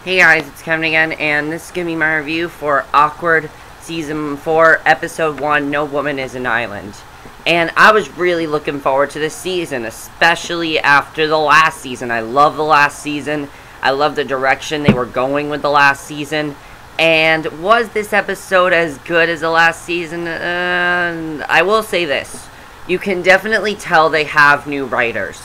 Hey guys, it's Kevin again, and this is going to be my review for Awkward Season 4, Episode 1, No Woman is an Island. And I was really looking forward to this season, especially after the last season. I love the last season. I love the direction they were going with the last season. And was this episode as good as the last season? I will say this. You can definitely tell they have new writers.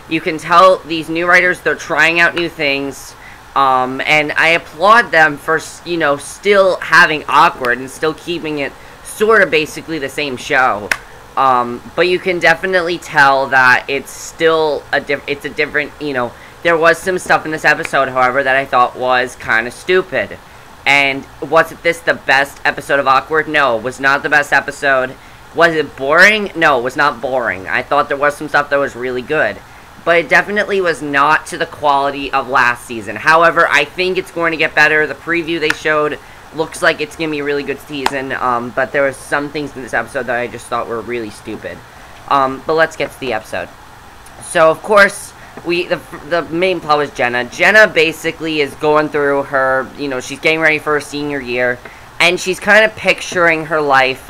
You can tell these new writers, they're trying out new things. And I applaud them for, still having Awkward and still keeping it sort of basically the same show. But you can definitely tell that it's still it's a different, there was some stuff in this episode, however, that I thought was kind of stupid. And was this the best episode of Awkward? No, it was not the best episode. Was it boring? No, it was not boring. I thought there was some stuff that was really good. But it definitely was not to the quality of last season. However, I think it's going to get better. The preview they showed looks like it's going to be a really good season. But there were some things in this episode that I just thought were really stupid. But let's get to the episode. So, of course, the main plot was Jenna. Jenna basically is going through her, she's getting ready for her senior year. And she's kind of picturing her life,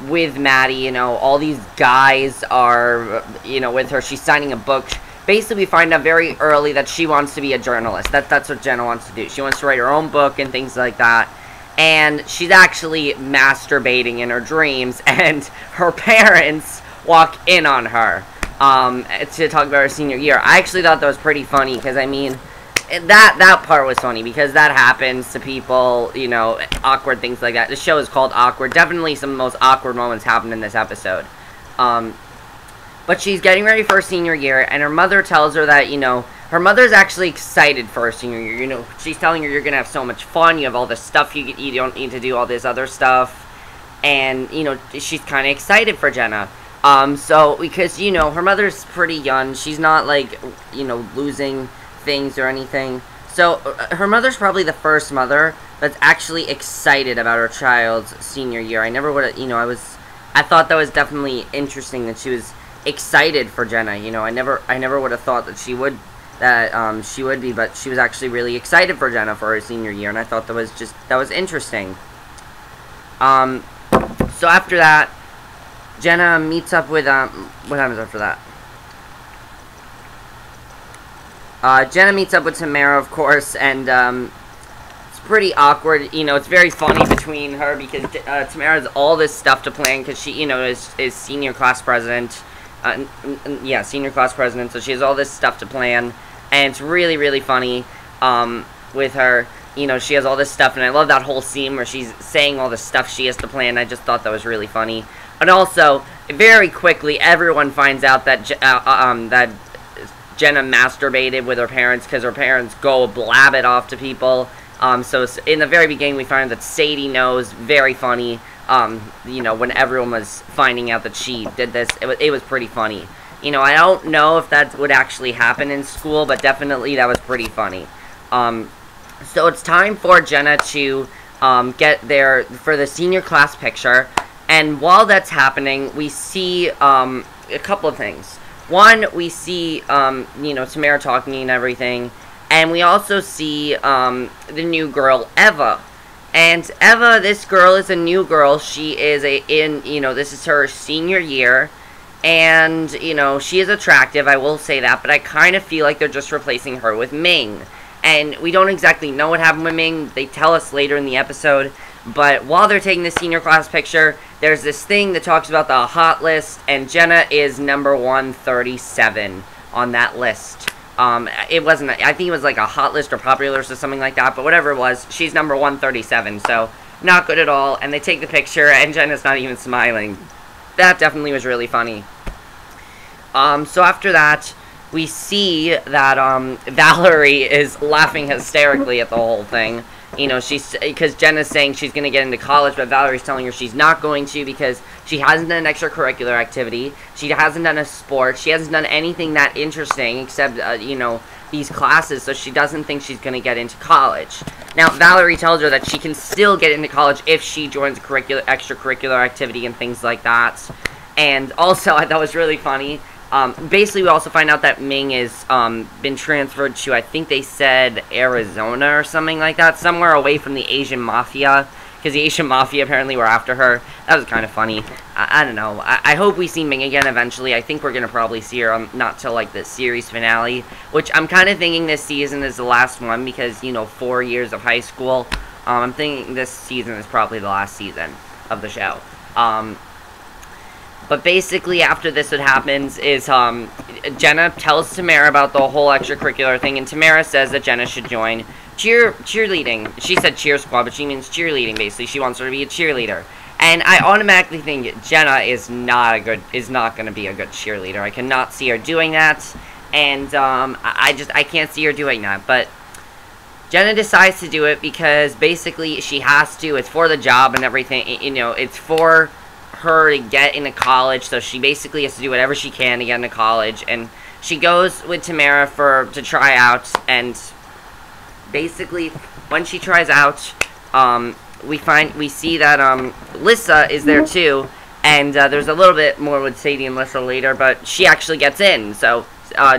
with Matty, all these guys are, with her. She's signing a book. Basically, we find out very early that she wants to be a journalist. That's what Jenna wants to do. She wants to write her own book and things like that. And she's actually masturbating in her dreams, and her parents walk in on her to talk about her senior year. I actually thought that was pretty funny, because, that part was funny, because that happens to people, awkward things like that. The show is called Awkward. Definitely some of the most awkward moments happened in this episode. But she's getting ready for her senior year, and her mother tells her that, her mother's actually excited for her senior year. She's telling her you're going to have so much fun, you have all this stuff you don't need to do all this other stuff. And, she's kind of excited for Jenna. Because, her mother's pretty young. She's not, losing things or anything. So her mother's probably the first mother that's actually excited about her child's senior year. I never would have, I thought that was definitely interesting that she was excited for Jenna. I never would have thought that she would be, but she was actually really excited for Jenna for her senior year, and I thought that was interesting. So after that, Jenna meets up with what happens after that? Jenna meets up with Tamara, of course, and, it's pretty awkward. It's very funny between her, because, Tamara has all this stuff to plan, because she, is senior class president. Yeah, senior class president, so she has all this stuff to plan, and it's really, really funny, with her. She has all this stuff, and I love that whole scene where she's saying all the stuff she has to plan. I just thought that was really funny. And also, very quickly, everyone finds out that, that Jenna masturbated with her parents, because her parents go blab it off to people. So in the very beginning, we find that Sadie knows. Very funny. When everyone was finding out that she did this, it was pretty funny. I don't know if that would actually happen in school, but definitely that was pretty funny. So it's time for Jenna to get there for the senior class picture. And while that's happening, we see a couple of things. One, we see, Tamara talking and everything, and we also see, the new girl, Eva. And Eva, this girl is a new girl. She is this is her senior year, and, she is attractive, I will say that, but I kind of feel like they're just replacing her with Ming. And we don't exactly know what happened with Ming. They tell us later in the episode. But while they're taking the senior class picture, there's this thing that talks about the hot list, and Jenna is number 137 on that list. It wasn't, I think it was like a hot list or popular list or something like that, but whatever it was, she's number 137, so not good at all. And they take the picture, and Jenna's not even smiling. That definitely was really funny. So after that, we see that, Valerie is laughing hysterically at the whole thing. Because Jenna's saying she's going to get into college, but Valerie's telling her she's not going to, because she hasn't done an extracurricular activity, she hasn't done a sport, she hasn't done anything that interesting, except, these classes, so she doesn't think she's going to get into college. Now, Valerie tells her that she can still get into college if she joins a extracurricular activity and things like that. And also, I thought it was really funny, Basically, we also find out that Ming is been transferred to, I think they said Arizona or something like that, somewhere away from the Asian Mafia, because the Asian Mafia apparently were after her. That was kind of funny. I don't know. I hope we see Ming again eventually. I think we're going to probably see her not till, like, the series finale, which I'm kind of thinking this season is the last one because, you know, 4 years of high school. I'm thinking this season is probably the last season of the show. But basically, after this, what happens is, Jenna tells Tamara about the whole extracurricular thing, and Tamara says that Jenna should join cheerleading. She said cheer squad, but she means cheerleading, basically. She wants her to be a cheerleader. And I automatically think Jenna is not going to be a good cheerleader. I cannot see her doing that, and, I can't see her doing that, but Jenna decides to do it because, basically, she has to. It's for the job and everything, you know, it's for her to get into college, so she basically has to do whatever she can to get into college, and she goes with Tamara to try out, and basically, when she tries out, we see that, Lissa is there too, and, there's a little bit more with Sadie and Lissa later, but she actually gets in, so,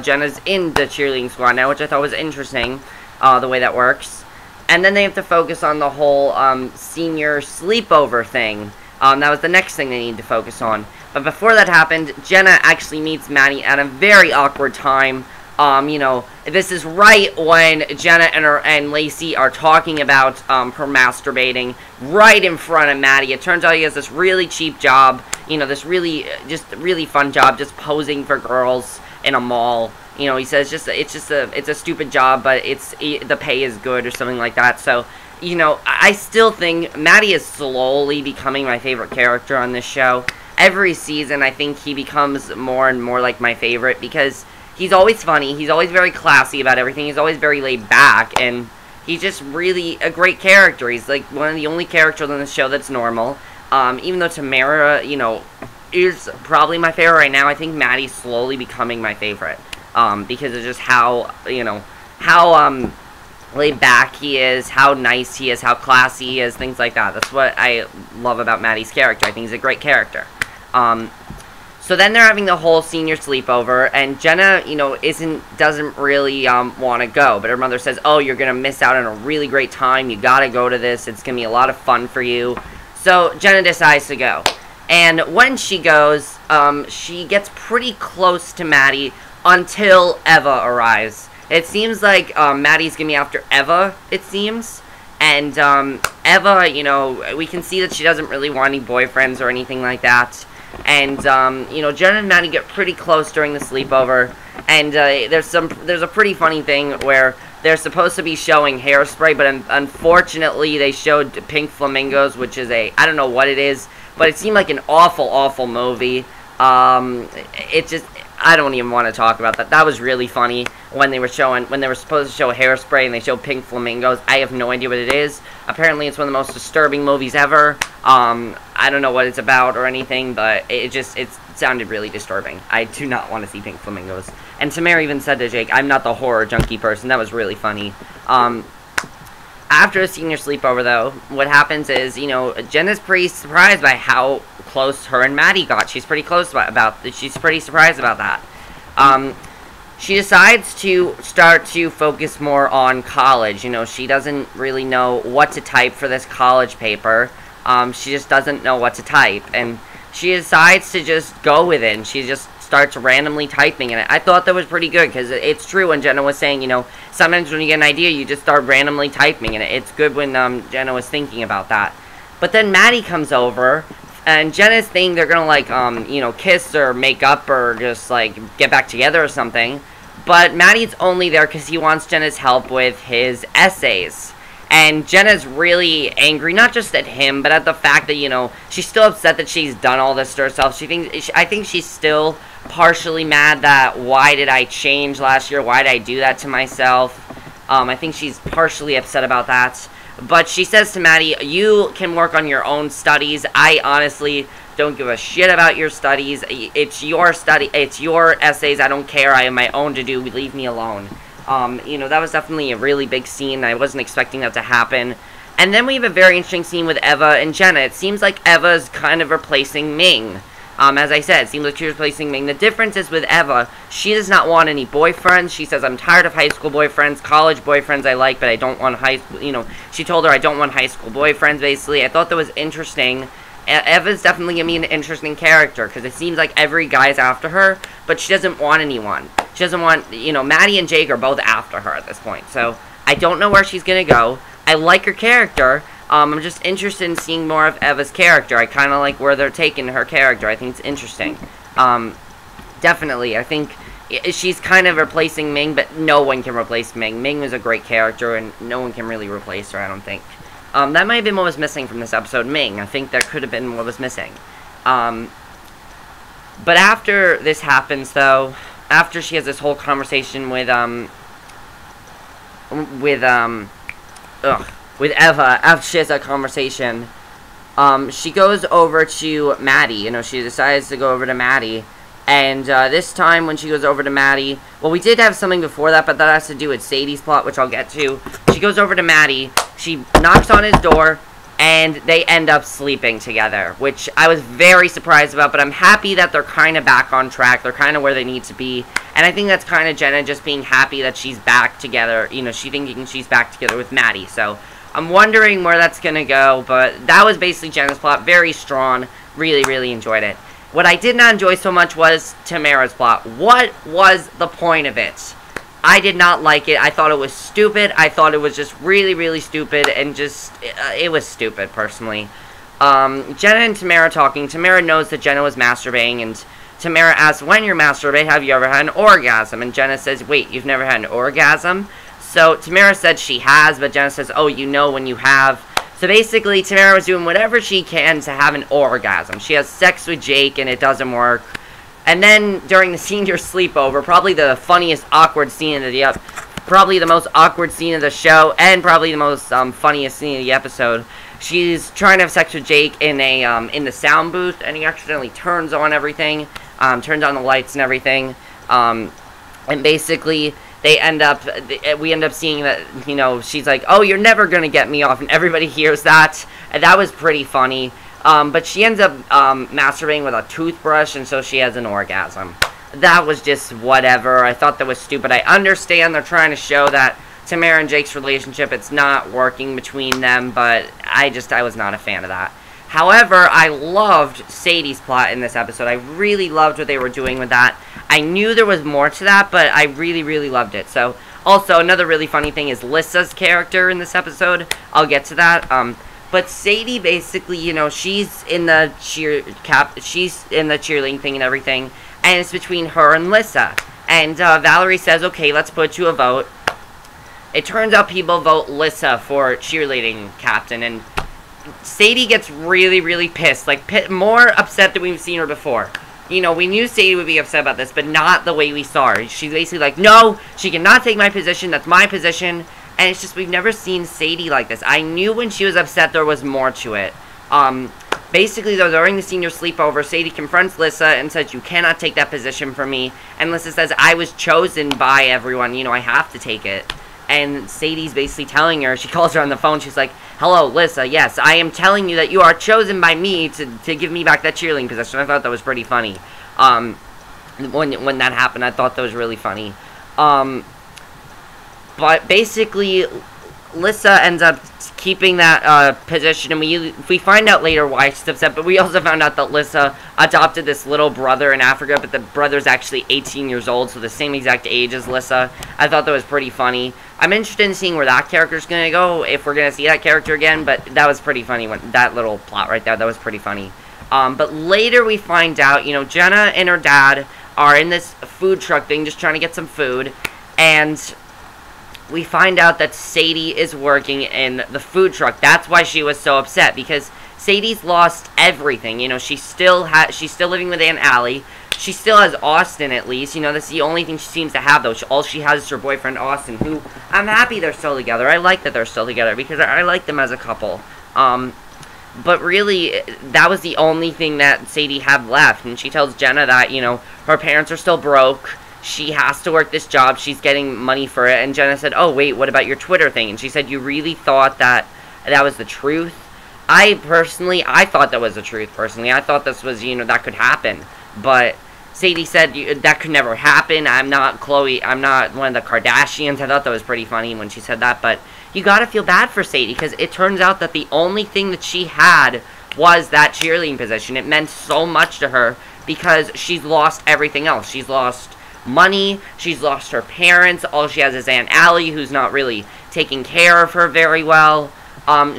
Jenna's in the cheerleading squad now, which I thought was interesting, the way that works, and then they have to focus on the whole, senior sleepover thing. That was the next thing they need to focus on. But before that happened, Jenna actually meets Matty at a very awkward time. You know, this is right when Jenna and Lacey are talking about her masturbating right in front of Matty. It turns out he has this really cheap job, you know, this really fun job, just posing for girls in a mall. You know, he says it's a stupid job, but the pay is good or something like that. So, you know, I still think Matty is slowly becoming my favorite character on this show. Every season, I think he becomes more and more like my favorite because he's always funny. He's always very classy about everything. He's always very laid back, and he's just really a great character. He's like one of the only characters on the show that's normal. Even though Tamara, you know, is probably my favorite right now, I think Matty's slowly becoming my favorite. Because of just how, you know, how, laid back he is, how nice he is, how classy he is, things like that. That's what I love about Matty's character. I think he's a great character. So then they're having the whole senior sleepover, and Jenna, you know, doesn't really, want to go, but her mother says, oh, you're gonna miss out on a really great time, you gotta go to this, it's gonna be a lot of fun for you. So Jenna decides to go. And when she goes, she gets pretty close to Matty until Eva arrives. It seems like Matty's gonna be after Eva, it seems. And Eva, you know, we can see that she doesn't really want any boyfriends or anything like that. And you know, Jenna and Matty get pretty close during the sleepover. And there's a pretty funny thing where they're supposed to be showing Hairspray, but unfortunately they showed Pink Flamingos, which is I don't know what it is, but it seemed like an awful, awful movie. It just, I don't even want to talk about that. That was really funny when they were supposed to show Hairspray and they showed Pink Flamingos. I have no idea what it is. Apparently it's one of the most disturbing movies ever. I don't know what it's about or anything, but it sounded really disturbing. I do not want to see Pink Flamingos. And Tamara even said to Jake, I'm not the horror junkie person. That was really funny. After a senior sleepover, though, what happens is, you know, Jenna's pretty surprised by how close her and Matty got. She's pretty she's pretty surprised about that. She decides to start to focus more on college. You know, she doesn't really know what to type for this college paper. She just doesn't know what to type, and she decides to just go with it, and she just starts randomly typing, and I thought that was pretty good, because it's true when Jenna was saying, you know, sometimes when you get an idea, you just start randomly typing, and it's good when Jenna was thinking about that. But then Matty comes over, and Jenna's thinking they're gonna, like, you know, kiss or make up or just, like, get back together or something, but Matty's only there because he wants Jenna's help with his essays. And Jenna's really angry, not just at him, but at the fact that, you know, she's still upset that she's done all this to herself. I think she's still partially mad that, why did I change last year? Why did I do that to myself? I think she's partially upset about that. But she says to Matty, you can work on your own studies. I honestly don't give a shit about your studies. It's your it's your essays. I don't care. I have my own to do. Leave me alone. You know, that was definitely a really big scene. I wasn't expecting that to happen. And then we have a very interesting scene with Eva and Jenna. It seems like Eva's kind of replacing Ming. As I said, it seems like she was replacing Ming. The difference is with Eva, she does not want any boyfriends. She says, I'm tired of high school boyfriends. College boyfriends I like, but I don't want high school, she told her I don't want high school boyfriends, basically. I thought that was interesting. Eva's definitely going to be an interesting character, because it seems like every guy's after her, but she doesn't want anyone. She doesn't want, Matty and Jake are both after her at this point, so I don't know where she's going to go. I like her character. I'm just interested in seeing more of Eva's character. I kind of like where they're taking her character. I think it's interesting. Definitely. I think she's kind of replacing Ming, but no one can replace Ming. Ming was a great character, and no one can really replace her, I don't think. That might have been what was missing from this episode, Ming. I think that could have been what was missing. But after this happens, though, after she has this whole conversation with Eva, after she has that conversation, she goes over to Matty. She decides to go over to Matty. And this time when she goes over to Matty, well, we did have something before that, but that has to do with Sadie's plot, which I'll get to. She goes over to Matty, she knocks on his door, and they end up sleeping together, which I was very surprised about, but I'm happy that they're kind of back on track. They're kind of where they need to be, and I think that's kind of Jenna just being happy that she's back together. She thinking she's back together with Matty, so I'm wondering where that's going to go, but that was basically Jenna's plot. Very strong. Really, really enjoyed it. What I did not enjoy so much was Tamara's plot. What was the point of it? I did not like it. I thought it was stupid. I thought it was just really, really stupid, and just, it was stupid, personally. Jenna and Tamara talking. Tamara knows that Jenna was masturbating, and Tamara asks, when you're masturbating, have you ever had an orgasm? And Jenna says, wait, you've never had an orgasm? So Tamara said she has, but Jenna says, oh, you know when you have. So basically, Tamara was doing whatever she can to have an orgasm. She has sex with Jake, and it doesn't work. And then, during the senior sleepover, probably the funniest awkward scene of the probably the most awkward scene of the show, and probably the most funniest scene of the episode. She's trying to have sex with Jake in the sound booth, and he accidentally turns on everything, turns on the lights and everything, and basically we end up seeing that, she's like, oh, you're never gonna get me off, and everybody hears that, and that was pretty funny. But she ends up masturbating with a toothbrush, and so she has an orgasm. That was just whatever. I thought that was stupid. I understand they're trying to show that Tamara and Jake's relationship, it's not working between them, but I was not a fan of that. However, I loved Sadie's plot in this episode. I really loved what they were doing with that. I knew there was more to that, but I really, really loved it. So, also, another really funny thing is Lissa's character in this episode. I'll get to that. But Sadie, basically, she's in the cheerleading thing and everything, and it's between her and Lissa. And Valerie says, okay, let's put to a vote. It turns out people vote Lissa for cheerleading captain, and Sadie gets really, really pissed. Like, more upset than we've seen her before. We knew Sadie would be upset about this, but not the way we saw her. She's basically like, no, she cannot take my position, that's my position. And it's just, we've never seen Sadie like this. I knew when she was upset there was more to it. Basically, though, during the senior sleepover, Sadie confronts Lissa and says, you cannot take that position from me. And Lissa says, I was chosen by everyone, I have to take it. And Sadie's basically telling her, she calls her on the phone, she's like, hello, Lissa, yes, I am telling you that you are chosen by me to give me back that cheerleading position. I thought that was pretty funny. When that happened, I thought that was really funny. But basically, Lissa ends up keeping that position, and we find out later why she's upset, but we also found out that Lissa adopted this little brother in Africa, but the brother's actually 18 years old, so the same exact age as Lissa. I thought that was pretty funny. I'm interested in seeing where that character's going to go, if we're going to see that character again, but that was pretty funny, that little plot right there, that was pretty funny. But later we find out, Jenna and her dad are in this food truck thing, just trying to get some food, and we find out that Sadie is working in the food truck. That's why she was so upset, because Sadie's lost everything. She's still living with Aunt Allie. She still has Austin, at least. That's the only thing she seems to have, though. All she has is her boyfriend, Austin, who I'm happy they're still together. I like that they're still together, because I like them as a couple. But really, that was the only thing that Sadie had left, and she tells Jenna that, her parents are still broke. She has to work this job, she's getting money for it, and Jenna said, oh, wait, what about your Twitter thing? And she said, you really thought that was the truth? I thought that was the truth, personally. I thought this was, that could happen. But Sadie said that could never happen. I'm not Chloe. I'm not one of the Kardashians. I thought that was pretty funny when she said that. But you gotta feel bad for Sadie, because it turns out that the only thing that she had was that cheerleading position. It meant so much to her because she's lost everything else. She's lost money. She's lost her parents. All she has is Aunt Allie, who's not really taking care of her very well.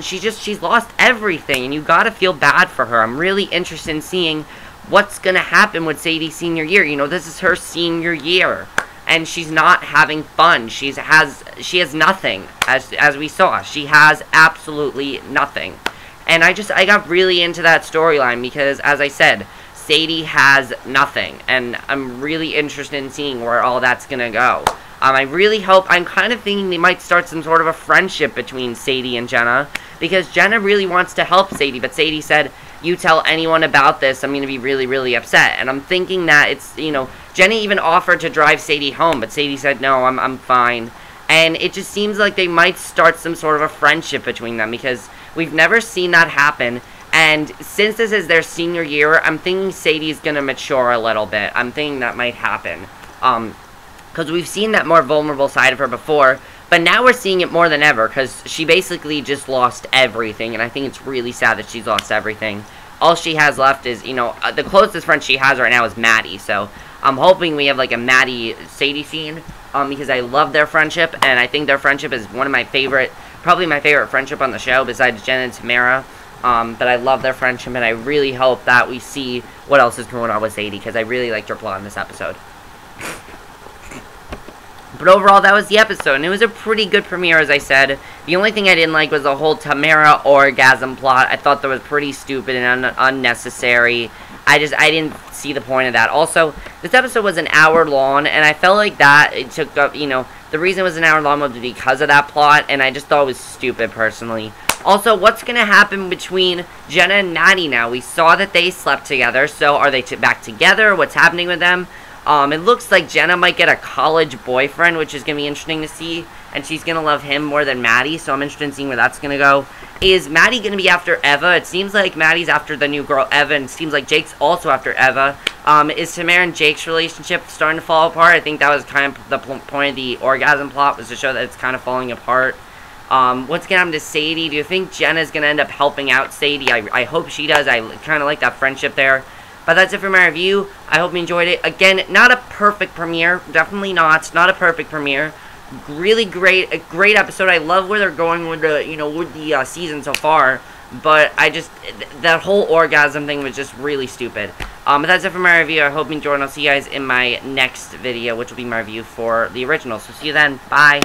She's lost everything, and you gotta feel bad for her. I'm really interested in seeing what's gonna happen with Sadie's senior year. This is her senior year, and she's not having fun. She has nothing, as we saw. She has absolutely nothing. And I got really into that storyline because, as I said, Sadie has nothing, and I'm really interested in seeing where all that's gonna go. I really hope, I'm kind of thinking they might start some sort of a friendship between Sadie and Jenna, because Jenna really wants to help Sadie, but Sadie said, you tell anyone about this, I'm going to be really, really upset. And I'm thinking that it's, Jenna even offered to drive Sadie home, but Sadie said, no, I'm fine. And it just seems like they might start some sort of a friendship between them, because we've never seen that happen. And since this is their senior year, I'm thinking Sadie's going to mature a little bit. I'm thinking that might happen. Because we've seen that more vulnerable side of her before, but now we're seeing it more than ever, because she basically just lost everything, and I think it's really sad that she's lost everything. All she has left is, the closest friend she has right now is Matty, so I'm hoping we have, like, a Matty-Sadie scene, because I love their friendship, and I think their friendship is one of my favorite, probably my favorite friendship on the show, besides Jenna and Tamara. But I love their friendship, and I really hope that we see what else is going on with Sadie, because I really liked her plot in this episode. But overall, that was the episode, and it was a pretty good premiere, as I said. The only thing I didn't like was the whole Tamara orgasm plot. I thought that was pretty stupid and unnecessary. I didn't see the point of that. Also, this episode was an hour long, and I felt like that it took up, the reason it was an hour long was because of that plot, and I just thought it was stupid, personally. Also, what's going to happen between Jenna and Matty now? We saw that they slept together, so are they back together? What's happening with them? It looks like Jenna might get a college boyfriend, which is going to be interesting to see, and she's going to love him more than Matty, so I'm interested in seeing where that's going to go. Is Matty going to be after Eva? It seems like Matty's after the new girl, Eva, and it seems like Jake's also after Eva. Is Tamara and Jake's relationship starting to fall apart? I think that was kind of the point of the orgasm plot, was to show that it's kind of falling apart. What's going to happen to Sadie? Do you think Jenna's going to end up helping out Sadie? I hope she does. I kind of like that friendship there. But that's it for my review. I hope you enjoyed it. Again, not a perfect premiere. Definitely not. Not a perfect premiere. Really great. A great episode. I love where they're going with the, with the season so far. But that whole orgasm thing was just really stupid. But that's it for my review. I hope you enjoyed, and I'll see you guys in my next video, which will be my review for the original. So see you then. Bye.